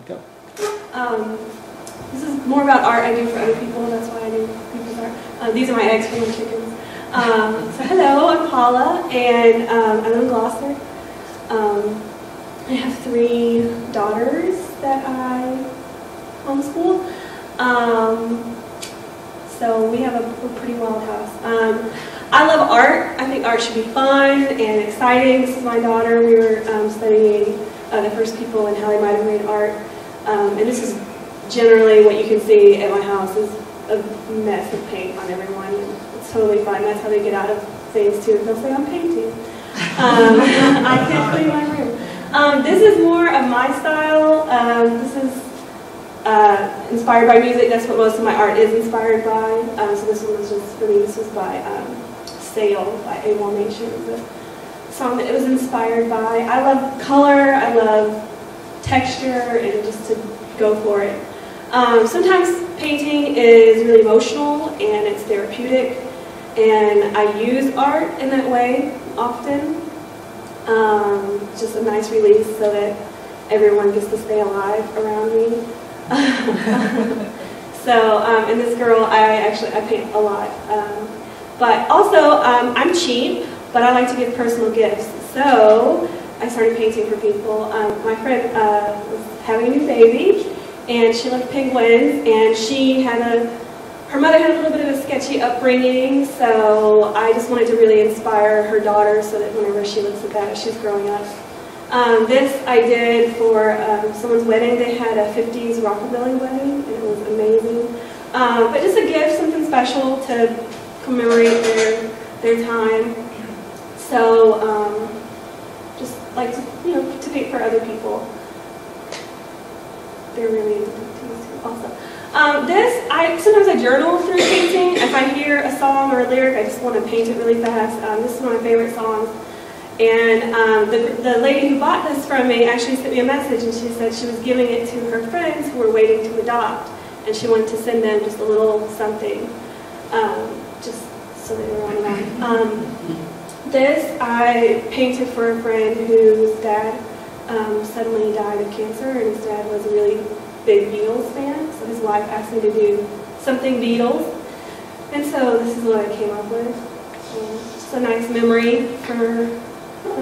Go. This is more about art I do for other people. That's why I do people's art. These are my eggs for my chickens. So hello, I'm Paula, and I live in Gloucester. I have 3 daughters that I homeschool. So we have a pretty wild house. I love art. I think art should be fun and exciting. This is my daughter. We were studying the first people and how they might have made art. And this is generally what you can see at my house is a mess of paint on everyone. It's totally fine. That's how they get out of things too. They'll say, I'm painting. I can't clean my room. This is more of my style. This is inspired by music. That's what most of my art is inspired by. So this one was just for me. This was by Sail by AWOL Nation. It was a song that it was inspired by. I love color. I love texture and just to go for it. Sometimes painting is really emotional and it's therapeutic, and I use art in that way often. Just a nice release so that everyone gets to stay alive around me. And this girl, I paint a lot. But also, I'm cheap, but I like to give personal gifts. So I started painting for people. My friend was having a new baby, and she loved penguins, and her mother had a little bit of a sketchy upbringing, so I just wanted to really inspire her daughter so that whenever she looks at that as she's growing up. This I did for someone's wedding. They had a 50s rockabilly wedding, and it was amazing. But just a gift, something special to commemorate their time. So just like to paint for other people. They're really into paintings too also. Sometimes I journal through painting. If I hear a song or a lyric, I just want to paint it really fast. This is one of my favorite songs. And the lady who bought this from me actually sent me a message, and she said she was giving it to her friends who were waiting to adopt, and she wanted to send them just a little something, just so they were on the line. This I painted for a friend whose dad suddenly died of cancer, and his dad was a really big Beatles fan, so his wife asked me to do something Beatles, and so this is what I came up with. Just a nice memory for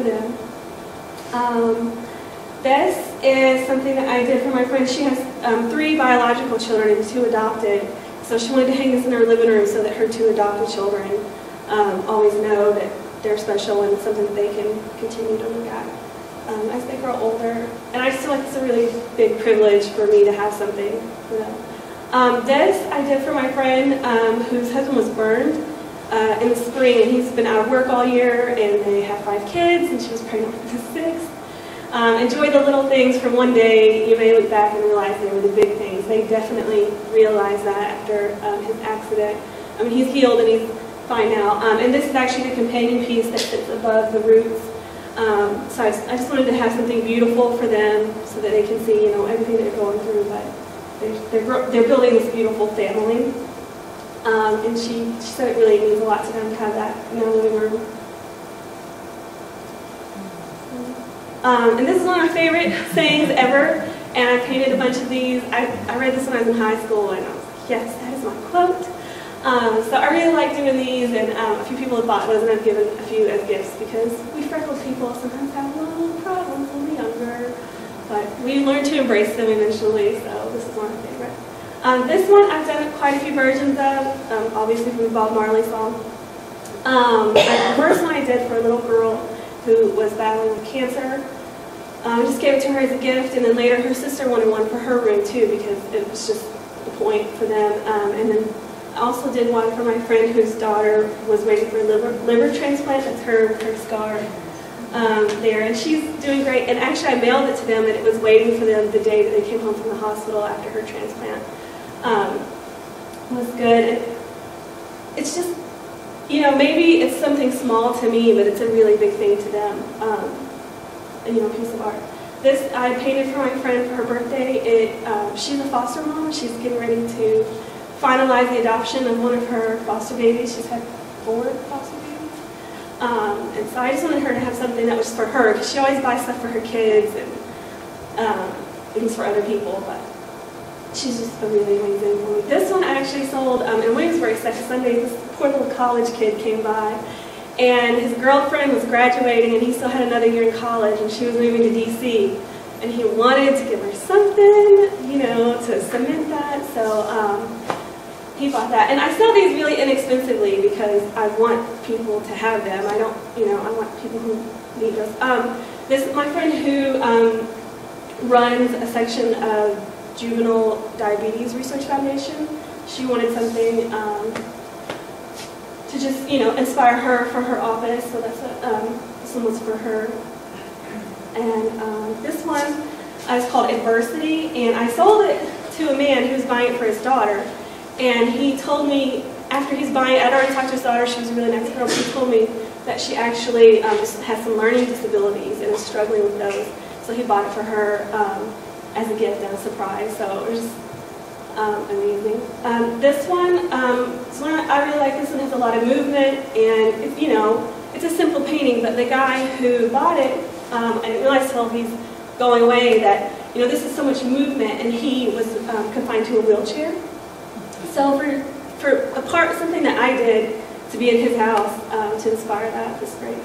them. This is something that I did for my friend. She has 3 biological children and 2 adopted, so she wanted to hang this in her living room so that her 2 adopted children always know that they're special and it's something that they can continue to look at as they grow older. And I just feel like it's a really big privilege for me to have something for them. This I did for my friend whose husband was burned in the spring, and he's been out of work all year, and they have 5 kids, and she was pregnant with the 6th. Enjoy the little things from one day. You may look back and realize they were the big things. They definitely realized that after his accident. I mean, he's healed and he's fine now. And this is actually the companion piece that sits above the roots. So I just wanted to have something beautiful for them so that they can see, everything they're going through. But they're building this beautiful family. And she said it really means a lot to them to have that in their living room. And this is one of my favorite sayings ever, and I painted a bunch of these. I read this when I was in high school, and I was like, yes, that is my quote. So I really like doing these, and a few people have bought those, and I've given a few as gifts, because we freckled people sometimes have little problems when we're younger, but we learn to embrace them eventually, so this is one of my favorites. This one I've done quite a few versions of, obviously from the Bob Marley song. The first one I did for a little girl who was battling with cancer. I just gave it to her as a gift, and then later her sister wanted one for her room too, because it was just the point for them. And then I also did one for my friend whose daughter was waiting for a liver transplant. That's her scar there, and she's doing great. And actually I mailed it to them, and it was waiting for them the day that they came home from the hospital after her transplant. It was good. It's just, maybe it's something small to me, but it's a really big thing to them. A piece of art. This I painted for my friend for her birthday. She's a foster mom. She's getting ready to finalize the adoption of one of her foster babies. She's had 4 foster babies. And so I just wanted her to have something that was for her, because she always buys stuff for her kids. And things for other people, but she's just a really amazing woman. This one I actually sold in Williamsburg second Sunday. This poor little college kid came by, and his girlfriend was graduating, and he still had another year in college, and she was moving to D.C., and he wanted to give her something, you know, to cement that, so he bought that. And I sell these really inexpensively because I want people to have them. I don't, you know, I want people who need those. This, my friend who runs a section of Juvenile Diabetes Research Foundation, she wanted something to just, you know, inspire her for her office, so that's what, this one was for her. And this one is called Adversity, and I sold it to a man who was buying it for his daughter. And he told me, after he's buying it, I'd already talked to his daughter, she was a really nice girl, but he told me that she actually has some learning disabilities and is struggling with those. So he bought it for her as a gift and a surprise, so it was just amazing. This one I really like. This one has a lot of movement, and it's, you know, it's a simple painting, but the guy who bought it, I didn't realize till he's going away that, you know, this is so much movement, and he was confined to a wheelchair. So for something that I did to be in his house to inspire that was great.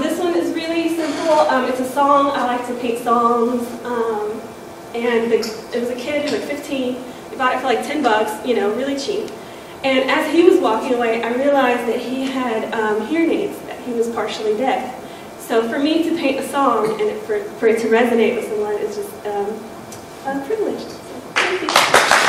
This one is really simple. It's a song. I like to paint songs. And it was a kid who was 15. He bought it for like $10, you know, really cheap. And as he was walking away, I realized that he had hearing aids, that he was partially deaf. So for me to paint a song and for it to resonate with someone is just a privilege. So, thank you.